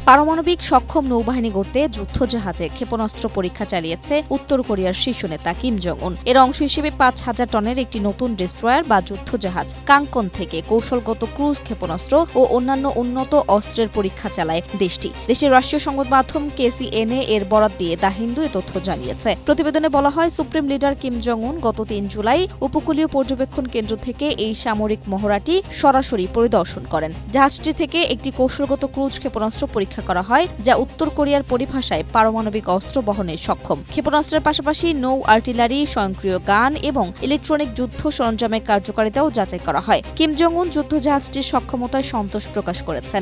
পারমাণবিক সক্ষম নৌবাহিনী গড়তে যুদ্ধজাহাজে ক্ষেপণাস্ত্র পরীক্ষা চালিয়েছে উত্তর কোরিয়ার শীর্ষ নেতা কিম জং উন। এর অংশ হিসেবে ৫,০০০ টনের একটি নতুন ডেস্ট্রয়ার বা যুদ্ধজাহাজ কাংকন থেকে কৌশলগত ক্রুজ ক্ষেপণাস্ত্র ও অন্যান্য উন্নত অস্ত্রের পরীক্ষা চালায় দেশটি। দেশের রাষ্ট্রীয় সংবাদ মাধ্যম KCNA এর বরাত দিয়ে দ্য হিন্দু এ তথ্য জানিয়েছে। প্রতিবেদনে বলা হয়, সুপ্রিম লিডার কিম জং উন গত ৩ জুলাই উপকূলীয় পর্যবেক্ষণ কেন্দ্র থেকে এই সামরিক মহড়াটি সরাসরি পরিদর্শন করেন। জাহাজটি থেকে একটি কৌশলগত ক্রুজ ক্ষেপণাস্ত্র পরীক্ষা করা হয়, যা উত্তর কোরিয়ার পরিভাষায় পারমাণবিক অস্ত্র বহনে সক্ষম। ক্ষেপণাস্ত্রের পাশাপাশি নৌ আর্টিলারি, স্বয়ংক্রিয় গান এবং ইলেকট্রনিক যুদ্ধ সরঞ্জামের কার্যকারিতাও যাচাই করা হয়। কিম জং উন যুদ্ধজাহাজটির সক্ষমতায় সন্তোষ প্রকাশ করেছেন।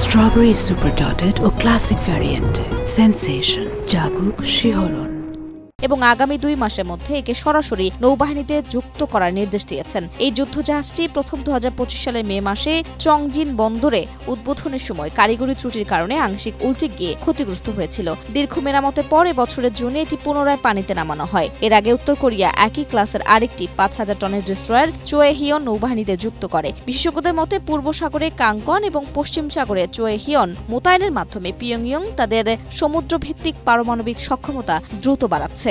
স্ট্রবেরি সুপার ডটেড ও ক্লাসিক ভ্যারিয়েন্ট সেন্সেশন জাগুক শিহরণ এবং আগামী 2 মাসের মধ্যে একে সরাসরি নৌবাহিনীতে যুক্ত করার নির্দেশ দিয়েছেন। এই যুদ্ধজাহাজটি প্রথম 2025 সালের মে মাসে চংজিন বন্দরে উদ্বোধনের সময় কারিগরি ত্রুটির কারণে আংশিক উল্টে গিয়ে ক্ষতিগ্রস্ত হয়েছিল। দীর্ঘ মেরামতের পর এবছরের জুনে এটি পুনরায় পানিতে নামানো হয়। এর আগে উত্তর কোরিয়া একই ক্লাসের আরেকটি 5,000 টনের ডেস্ট্রয়ার চোয়েহিয়ন নৌবাহিনীতে যুক্ত করে। বিশেষজ্ঞদের মতে পূর্ব সাগরে কাংকন এবং পশ্চিম সাগরে চোয়েহিয়ন মোতায়েনের মাধ্যমে পিয়ংইয়ং তাদের সমুদ্রভিত্তিক পারমাণবিক সক্ষমতা দ্রুত বাড়াচ্ছে।